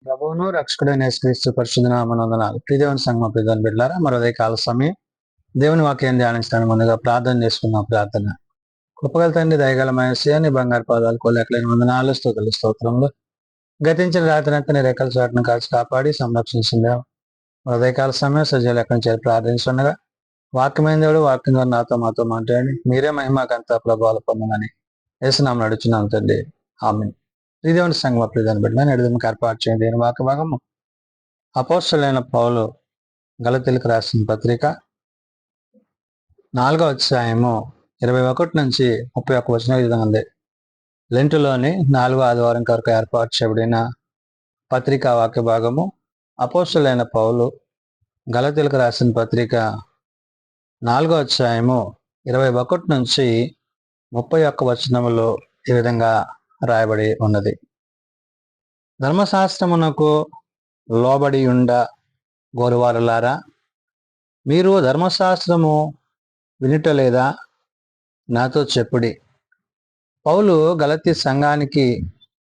ప్రభువును రక్షకుడైన యేసుక్రీస్తు పరిశుద్ధ నామమున ప్రియదేవుని సంగమ ప్రియదేవుని బిడ్డలారా మరో కాల సమయం దేవుని వాక్యాన్ని ధ్యానించడానికి ముందుగా ప్రార్థన చేసుకున్న ప్రార్థన. కృపగల తండ్రి, దయగలమైన నీ బంగారు పాదాలు కొలెక్కలేని వందనాలు, స్తుతులు, స్తోత్రములు. గతించిన రాత్రంతా నీ రెక్కల చాటును కాల్చి కాపాడి సంరక్షించిందా మరో కాల సమయం సజీవులు ఎక్కడి నుంచి ప్రార్థించుండగా వాక్యమైన దేవుడు వాక్యం ద్వారా నాతో మాతో మాట్లాడి మీరే మహిమాకంతా ప్రభావాలు పొందమని యేసునామమున నడుచున్నాం తండ్రి. ఆమేన్. దేవుని సంగమ ప్రియదేవుని బిడ్డలారా, ఎడదముకు ఏర్పాటు చేయండి. దేని వాక్య భాగము అపోస్తలుడైన పౌలు గలతీయులకు రాసిన పత్రిక 4వ అధ్యాయము 21 నుంచి 31 వచనం ఈ విధంగా ఉంది. లెంటులోని 4వ ఆదివారం కొరకు ఏర్పాటు చేయబడిన పత్రికా వాక్య భాగము అపోస్తలుడైన పౌలు గలతీయులకు రాసిన పత్రిక 4వ అధ్యాయము 21 నుంచి 31 వచనములో ఈ విధంగా రాయబడి ఉన్నది. ధర్మశాస్త్రమునకు లోబడి ఉండ గోరువారులారా, మీరు ధర్మశాస్త్రము వినుటలేదా? నాతో చెప్పుడి. పౌలు గలతీ సంఘానికి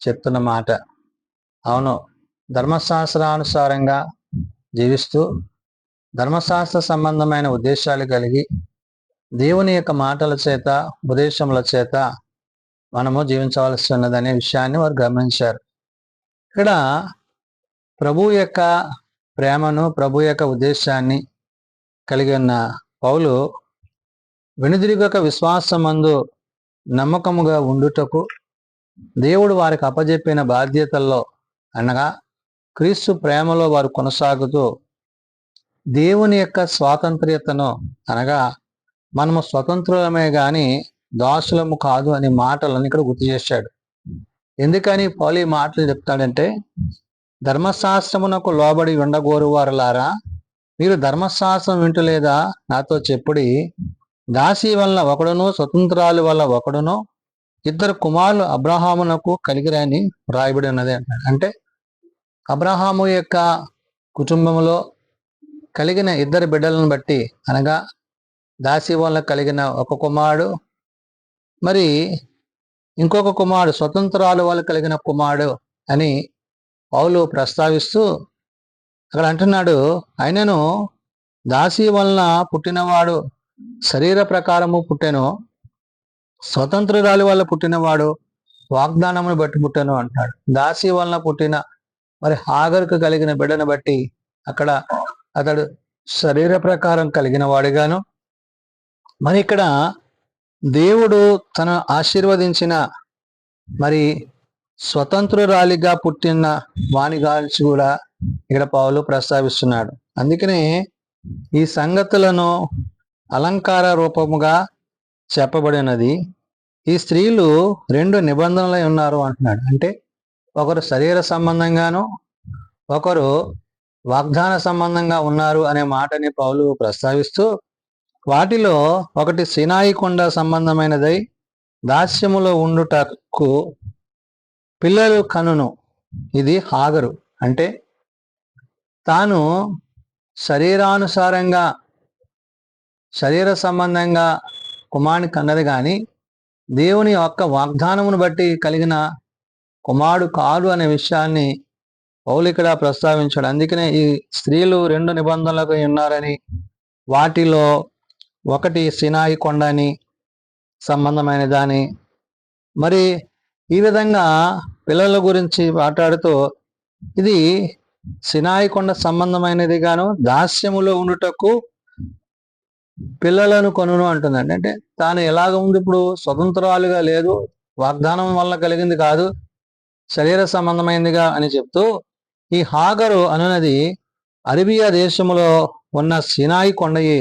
చెప్తున్న మాట. అవును, ధర్మశాస్త్రానుసారంగా జీవిస్తూ ధర్మశాస్త్ర సంబంధమైన ఉద్దేశాలు కలిగి దేవుని యొక్క మాటల చేత ఉపదేశముల చేత మనము జీవించవలసి ఉన్నదనే విషయాన్ని వారు గమనించారు. ఇక్కడ ప్రభు యొక్క ప్రేమను, ప్రభు యొక్క ఉద్దేశాన్ని కలిగి ఉన్న పౌలు వెనుదిరుగక విశ్వాసమందు నమ్మకముగా ఉండుటకు దేవుడు వారికి అప్పజెప్పిన బాధ్యతల్లో అనగా క్రీస్తు ప్రేమలో వారు కొనసాగుతూ దేవుని యొక్క స్వాతంత్ర్యతను అనగా మనము స్వతంత్రులమే గాని దాసులము కాదు అనే మాటలను ఇక్కడ గుర్తు చేశాడు. ఎందుకని పౌలు ఈ మాటలు చెప్తాడంటే, ధర్మశాస్త్రమునకు లోబడి ఉండగోరు వారులారా, మీరు ధర్మశాస్త్రం వింటలేదా? నాతో చెప్పుడి. దాసి వలన ఒకడును, స్వతంత్రాలు వల్ల ఒకడును, ఇద్దరు కుమారులు అబ్రహామునకు కలిగిరని రాయబడి ఉన్నది అంటాడు. అంటే అబ్రహాము యొక్క కుటుంబంలో కలిగిన ఇద్దరు బిడ్డలను బట్టి అనగా దాసి వలన కలిగిన ఒక కుమారుడు, మరి ఇంకొక కుమారుడు స్వతంత్రాలు వల్ల కలిగిన కుమారుడు అని పౌలు ప్రస్తావిస్తూ అక్కడ అంటున్నాడు, ఆయనను దాసి వలన పుట్టినవాడు శరీర ప్రకారము పుట్టెను, స్వతంత్రురాలు వల్ల పుట్టినవాడు వాగ్దానమును బట్టి పుట్టెను అంటాడు. దాసి వలన పుట్టిన మరి హాగరుకు కలిగిన బిడ్డను బట్టి అక్కడ అతడు శరీర ప్రకారం కలిగిన వాడుగాను, మరి ఇక్కడ దేవుడు తను ఆశీర్వదించిన మరి స్వతంత్రురాలిగా పుట్టిన వాని గాల్చి కూడా ఇక్కడ పౌలు ప్రస్తావిస్తున్నాడు. అందుకనే ఈ సంగతులను అలంకార రూపముగా చెప్పబడినది. ఈ స్త్రీలు 2 నిబంధనలై ఉన్నారు అంటున్నాడు. అంటే ఒకరు శరీర సంబంధంగాను, ఒకరు వాగ్దాన సంబంధంగా ఉన్నారు అనే మాటని పౌలు ప్రస్తావిస్తూ, వాటిలో ఒకటి సినాయి కొండ సంబంధమైనదై దాస్యములో ఉండుటకు పిల్లలు కనును. ఇది హాగరు. అంటే తాను శరీరానుసారంగా శరీర సంబంధంగా కుమారుని కన్నది కానీ దేవుని యొక్క వాగ్దానమును బట్టి కలిగిన కుమారుడు కాదు అనే విషయాన్ని పౌలు ఇక్కడ ప్రస్తావించాడు. అందుకనే ఈ స్త్రీలు 2 నిబంధనలకు ఉన్నారని, వాటిలో ఒకటి సినాయి కొండని సంబంధమైన దాని, మరి ఈ విధంగా పిల్లల గురించి మాట్లాడుతూ ఇది సినాయి కొండ సంబంధమైనది గాను దాస్యములో ఉండుటకు పిల్లలను కొనును అంటుందండి. అంటే తాను ఎలాగ ఉంది, ఇప్పుడు స్వతంత్రాలుగా లేదు, వాగ్దానం వల్ల కలిగింది కాదు, శరీర సంబంధమైనదిగా అని చెప్తూ ఈ హాగరు అనున్నది అరేబియా దేశములో ఉన్న సినాయి కొండయే.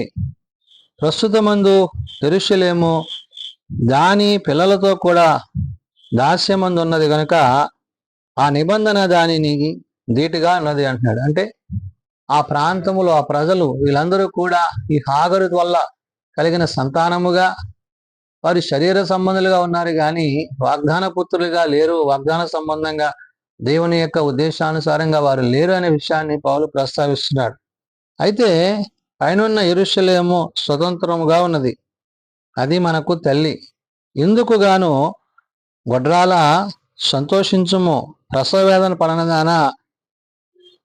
ప్రస్తుతమందు యెరూషలేము దాని పిల్లలతో కూడా దాస్యమందు ఉన్నది కనుక ఆ నిబంధన దానిని ధీటుగా ఉన్నది అంటున్నాడు. అంటే ఆ ప్రాంతములో ఆ ప్రజలు వీళ్ళందరూ కూడా ఈ హాగరు వల్ల కలిగిన సంతానముగా వారి శరీర సంబంధులుగా ఉన్నారు కానీ వాగ్దాన పుత్రులుగా లేరు, వాగ్దాన సంబంధంగా దేవుని యొక్క ఉద్దేశానుసారంగా వారు లేరు అనే విషయాన్ని పౌలు ప్రస్తావిస్తున్నాడు. అయితే పైనున్న యెరూషలేము స్వతంత్రముగా ఉన్నది, అది మనకు తల్లి. ఇందుకు గాను గొడ్రాల సంతోషించుము, ప్రసవ వేదన పడనదానా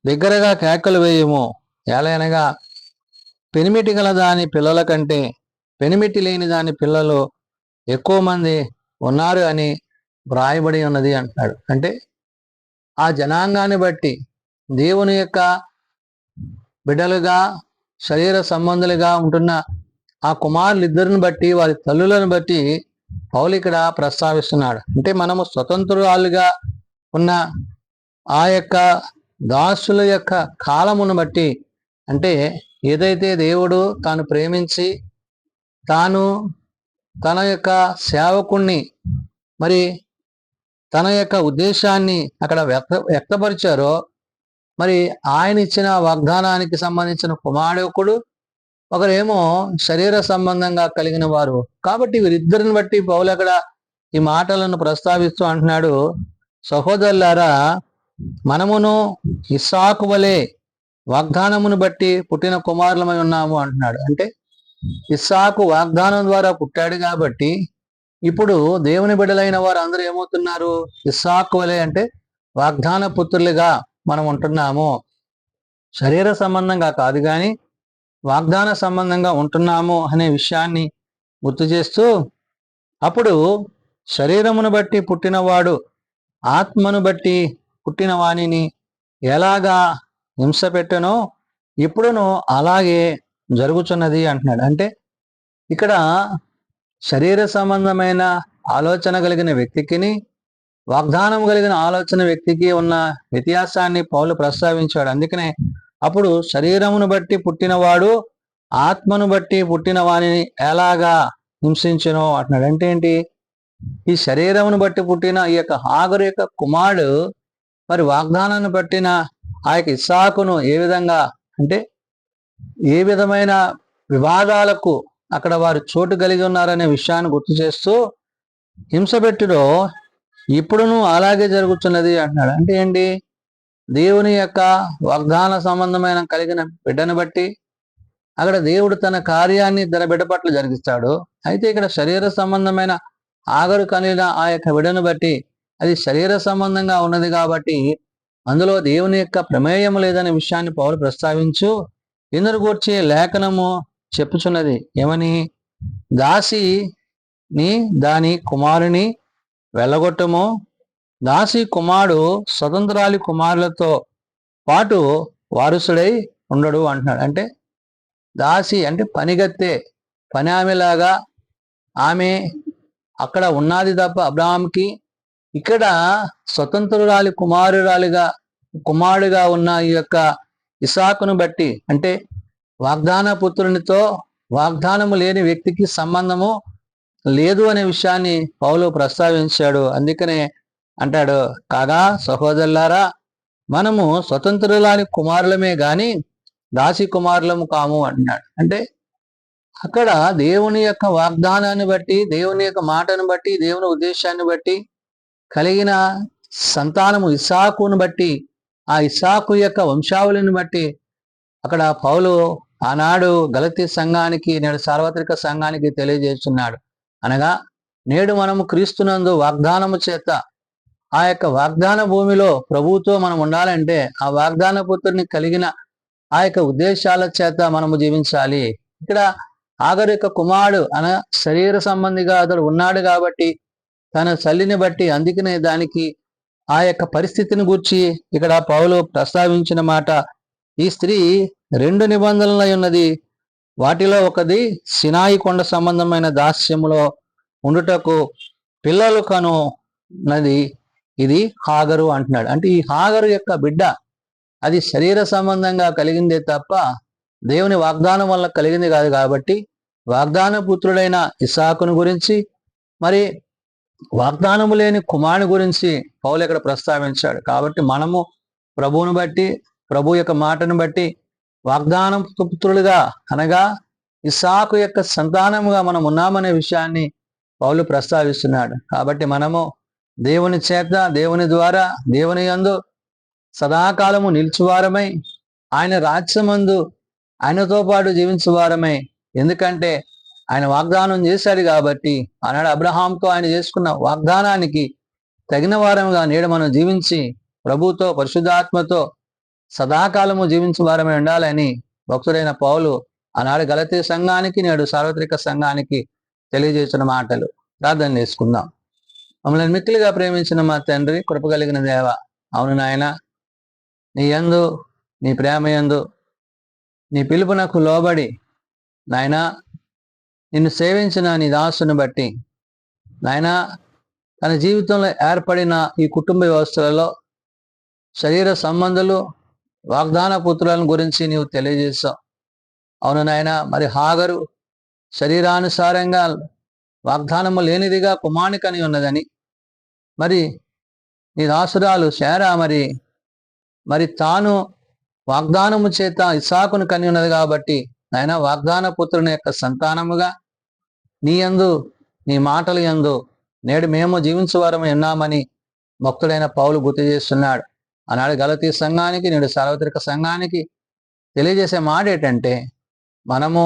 బిగ్గరగా కేకలు వేయము, ఎలయనగా పెనిమిటి గల దాని పిల్లల కంటే పెనిమిటి లేని దాని పిల్లలు ఎక్కువ మంది ఉన్నారు అని వ్రాయబడి ఉన్నది అంటున్నాడు. అంటే ఆ జనాంగాన్ని బట్టి దేవుని యొక్క బిడ్డలుగా శరీర సంబంధులుగా ఉంటున్న ఆ కుమారులిద్దరిని బట్టి వారి తల్లులను బట్టి పౌలు ఇక్కడ ప్రస్తావిస్తున్నాడు. అంటే మనము స్వతంత్రురాలుగా ఉన్న ఆ యొక్క దాసుల యొక్క కాలమును బట్టి, అంటే ఏదైతే దేవుడు తాను ప్రేమించి తాను తన యొక్క సేవకుణ్ణి మరి తన యొక్క ఉద్దేశాన్ని అక్కడ వ్యక్తపరిచారో, మరి ఆయన ఇచ్చిన వాగ్దానానికి సంబంధించిన కుమారుడు, ఒకరేమో శరీర సంబంధంగా కలిగిన వారు. కాబట్టి వీరిద్దరిని బట్టి పౌలు అక్కడ ఈ మాటలను ప్రస్తావిస్తూ అంటున్నాడు, సహోదరులారా, మనమును ఇస్సాకు వలె వాగ్దానమును బట్టి పుట్టిన కుమారులమై ఉన్నాము అంటున్నాడు. అంటే ఇస్సాకు వాగ్దానం ద్వారా పుట్టాడు కాబట్టి ఇప్పుడు దేవుని బిడ్డలైన వారు అందరూ ఏమవుతున్నారు? ఇస్సాకు వలె, అంటే వాగ్దాన పుత్రులుగా మనం ఉంటున్నాము. శరీర సంబంధంగా కాదు కానీ వాగ్దాన సంబంధంగా ఉంటున్నాము అనే విషయాన్ని గుర్తు చేస్తూ, అప్పుడు శరీరమును బట్టి పుట్టినవాడు ఆత్మను బట్టి పుట్టిన వాణిని ఎలాగా హింస పెట్టనో ఇప్పుడును అలాగే జరుగుతున్నది అంటున్నాడు. అంటే ఇక్కడ శరీర సంబంధమైన ఆలోచన కలిగిన వ్యక్తికిని వాగ్దానం కలిగిన ఆలోచన వ్యక్తికి ఉన్న వ్యత్యాసాన్ని పౌలు ప్రస్తావించాడు. అందుకనే అప్పుడు శరీరమును బట్టి పుట్టినవాడు ఆత్మను బట్టి పుట్టిన వాణిని ఎలాగా హింసించునో అంటున్నాడు. అంటే ఏంటి? ఈ శరీరమును బట్టి పుట్టిన ఈ యొక్క హాగరు యొక్క కుమారుడు మరి వాగ్దానాన్ని బట్టిన ఆ యొక్క ఇస్సాకును ఏ విధంగా, అంటే ఏ విధమైన వివాదాలకు అక్కడ వారు చోటు కలిగి ఉన్నారనే విషయాన్ని గుర్తు చేస్తూ, హింసపెట్టులో ఇప్పుడును అలాగే జరుగుతున్నది అంటున్నాడు. అంటే ఏంటి? దేవుని యొక్క వాగ్దాన సంబంధమైన కలిగిన బిడ్డను బట్టి అక్కడ దేవుడు తన కార్యాన్ని తన బిడ్డ పట్ల జరిగిస్తాడు. అయితే ఇక్కడ శరీర సంబంధమైన ఆగరు కలిగిన ఆ యొక్క బిడ్డను బట్టి అది శరీర సంబంధంగా ఉన్నది కాబట్టి అందులో దేవుని యొక్క ప్రమేయం లేదనే విషయాన్ని పౌలు ప్రస్తావించు ఇందును గూర్చి లేఖనము చెప్పుచున్నది. ఏమని? దాసిని దాని కుమారుని వెళ్ళగొట్టము, దాసి కుమారుడు స్వతంత్రాలి కుమారులతో పాటు వారసుడై ఉండడు అంటున్నాడు. అంటే దాసి అంటే పనిగత్తే, పని ఆమెలాగా ఆమె అక్కడ ఉన్నది తప్ప అబ్రహాంకి, ఇక్కడ స్వతంత్రురాలి కుమారుడుగా ఉన్న ఈ యొక్క ఇస్సాకును బట్టి, అంటే వాగ్దాన పుత్రునితో వాగ్దానము లేని వ్యక్తికి సంబంధము లేదు అనే విషయాన్ని పౌలు ప్రస్తావించాడు. అందుకనే అంటాడు, కాగా సహోదరులారా, మనము స్వతంత్రులాని కుమారులమే గాని దాసి కుమారులము కాము అంటున్నాడు. అంటే అక్కడ దేవుని యొక్క వాగ్దానాన్ని బట్టి, దేవుని యొక్క మాటను బట్టి, దేవుని ఉద్దేశాన్ని బట్టి కలిగిన సంతానము ఇస్సాకును బట్టి, ఆ ఇస్సాకు యొక్క వంశావళిని బట్టి అక్కడ పౌలు ఆనాడు గలతీ సంఘానికి, నేడు సార్వత్రిక సంఘానికి తెలియజేస్తున్నాడు. అనగా నేడు మనము క్రీస్తునందు వాగ్దానము చేత ఆ యొక్క వాగ్దాన భూమిలో ప్రభువుతో మనం ఉండాలంటే ఆ వాగ్దాన పుత్రుని కలిగిన ఆ యొక్క ఉద్దేశాల చేత మనము జీవించాలి. ఇక్కడ ఆగరు యొక్క కుమారుడు శరీర సంబంధిగా అతడు ఉన్నాడు కాబట్టి తన చల్లిని బట్టి, అందుకనే దానికి ఆ యొక్క పరిస్థితిని గూర్చి ఇక్కడ పౌలు ప్రస్తావించిన మాట, ఈ స్త్రీ 2 నిబంధనలై ఉన్నది, వాటిలో ఒకది సినాయి కొండ సంబంధమైన దాస్యములో ఉండుటకు పిల్లలు కనున్నది, ఇది హాగరు అంటున్నాడు. అంటే ఈ హాగరు యొక్క బిడ్డ అది శరీర సంబంధంగా కలిగిందే తప్ప దేవుని వాగ్దానం వల్ల కలిగింది కాదు. కాబట్టి వాగ్దాన పుత్రుడైన ఇస్సాకును గురించి, మరి వాగ్దానము లేని కుమారుని గురించి పౌలు ఇక్కడ ప్రస్తావించాడు. కాబట్టి మనము ప్రభువును బట్టి, ప్రభు యొక్క మాటను బట్టి వాగ్దాన పుత్రులుగా, అనగా ఇస్సాకు యొక్క సంతానముగా మనం ఉన్నామనే విషయాన్ని పౌలు ప్రస్తావిస్తున్నాడు. కాబట్టి మనము దేవుని చేత, దేవుని ద్వారా, దేవుని యందు సదాకాలము నిలిచివారమై, ఆయన రాజ్యమందు ఆయనతో పాటు జీవించువారమై, ఎందుకంటే ఆయన వాగ్దానం చేశాడు కాబట్టి, ఆనాడు అబ్రహాంతో ఆయన చేసుకున్న వాగ్దానానికి తగిన వారముగా నేడు మనం జీవించి ప్రభుతో, పరిశుద్ధాత్మతో సదాకాలము జీవించు వారమై ఉండాలని భక్తుడైన పౌలు ఆనాడు గలతీ సంఘానికి నేడు సార్వత్రిక సంఘానికి తెలియజేసిన మాటలు. ప్రార్థన చేసుకుందాం. మమ్మల్ని మిక్కిలిగా ప్రేమించిన మా తండ్రి, కృప కలిగిన దేవ, అవును నాయన, నీ యందు, నీ ప్రేమ యందు, నీ పిలుపునకు లోబడి నాయన నిన్ను సేవించిన నీ దాసుని బట్టి నాయన తన జీవితంలో ఏర్పడిన ఈ కుటుంబ వ్యవస్థలలో శరీర సంబంధాలు, వాగ్దాన పుత్రులను గురించి నీవు తెలియజేశావు. అవును నాయన, మరి హాగరు శరీరానుసారంగా వాగ్దానము లేనిదిగా కుమారునికని ఉన్నదని, మరి నీ దాసురాలు శారా మరి తాను వాగ్దానము చేత ఇస్సాకును కని ఉన్నది కాబట్టి నాయన వాగ్దాన పుత్రుని యొక్క సంతానముగా నీ యందు, నీ మాటల యందు నేడు మేము జీవించువారమై ఉన్నామని భక్తుడైన పౌలు గుర్తు చేస్తున్నాడు. ఆనాడు గలతీ సంఘానికి, నేడు సార్వత్రిక సంఘానికి తెలియజేసే మాట ఏంటంటే, మనము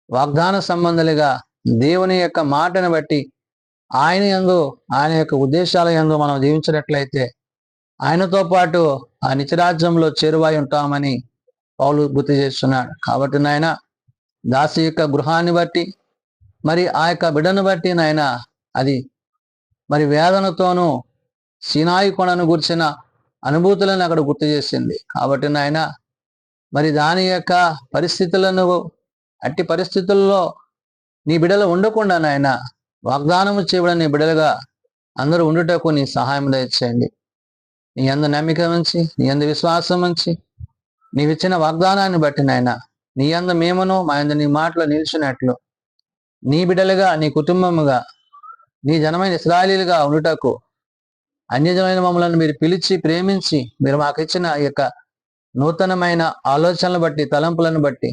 వాగ్దాన సంబంధులుగా దేవుని యొక్క మాటను బట్టి ఆయన యందు, ఆయన యొక్క ఉద్దేశాల యందు మనం జీవించినట్లయితే ఆయనతో పాటు ఆ నిత్యరాజ్యంలో చేరువై ఉంటామని పౌలు గుర్తు చేస్తున్నాడు. కాబట్టి నాయన దాసి యొక్క గృహాన్ని బట్టి, మరి ఆ యొక్క బిడ్డను బట్టి నాయన అది మరి వేదనతోనూ సీనాయి కొండను గుర్చిన అనుభూతులను అక్కడ గుర్తు చేసింది. కాబట్టి నాయన మరి దాని యొక్క పరిస్థితులను, అట్టి పరిస్థితుల్లో నీ బిడ్డలు ఉండకుండా నాయన వాగ్దానము చేయబడిన నీ బిడ్డలుగా అందరూ ఉండుటకు నీ సహాయం దయచేయండి. నీ యందు నమ్మిక ఉంచి, నీ యందు విశ్వాసం ఉంచి, నీవిచ్చిన వాగ్దానాన్ని బట్టి నాయన నీ యందు మేమును, మా యందు నీ మాటలో నిలిచినట్లు నీ బిడ్డలుగా, నీ కుటుంబముగా, నీ జనమైన ఇశ్రాయేలీలుగా ఉండుటకు అన్యజనమైన మమ్మల్ని మీరు పిలిచి ప్రేమించి మీరు మాకు ఇచ్చిన ఈ యొక్క నూతనమైన ఆలోచనలను బట్టి, తలంపులను బట్టి,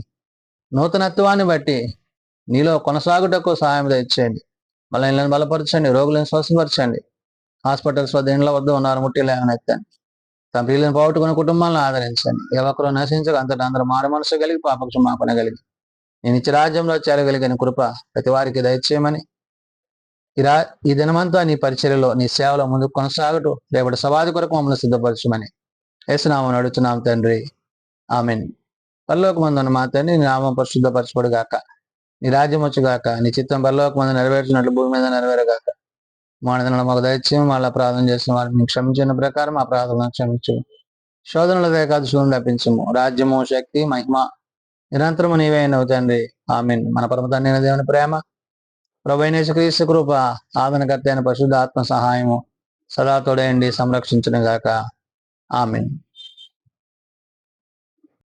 నూతనత్వాన్ని బట్టి నీలో కొనసాగుటకు సహాయం దయచేయండి. మళ్ళీ బలపరచండి, రోగులను స్వస్థపరచండి. హాస్పిటల్స్ వద్ద, ఇండ్ల వద్ద ఉన్నారు, ముట్టిలు ఏమైనా ఎత్తండి. తమ పిల్లలను పోగొట్టుకున్న కుటుంబాలను ఆదరించండి. ఏ ఒక్కరు నశించక అంతటా అందరూ మారు మనసు కలిగి పాపక్షమాపణ కలిగి నేను ఇచ్చి రాజ్యంలో చేరగలిగిన కృప ప్రతి వారికి దయచేయమని, ఈ దినమంతా నీ పరిచర్యలో, నీ సేవలో ముందుకు కొనసాగుతూ రేపటి సమాధి కొరకు మమ్మల్ని సిద్ధపరచమని యేసునామమున అడుగుచున్నాం తండ్రి, ఆమేన్. పరలోకమందున్న మా తండ్రి, నీ నామం పరిశుద్ధపరచబడు గాక, నీ రాజ్యం వచ్చుగాక, నీ చిత్తం పరలోకమందు నెరవేర్చినట్లు భూమి మీద నెరవేరగాక. మానదనలు మాకు దయచేయం, వాళ్ళ ప్రార్థన చేసిన వారిని క్షమించిన ప్రకారం ఆ ప్రార్థనను క్షమించు. శోధనల కాదు శూన్యం తప్పించము. రాజ్యము, శక్తి, మహిమ నిరంతరము నీవే అయినవు తండ్రి, ఆమేన్. మన పరమ తండ్రి అయిన దేవుని ప్రేమ, ప్రభువైన యేసుక్రీస్తు కృప, ఆదరణకర్త అయిన పరిశుద్ధ ఆత్మ సహాయము సదా తోడయండి సంరక్షించును గాక. ఆమేన్.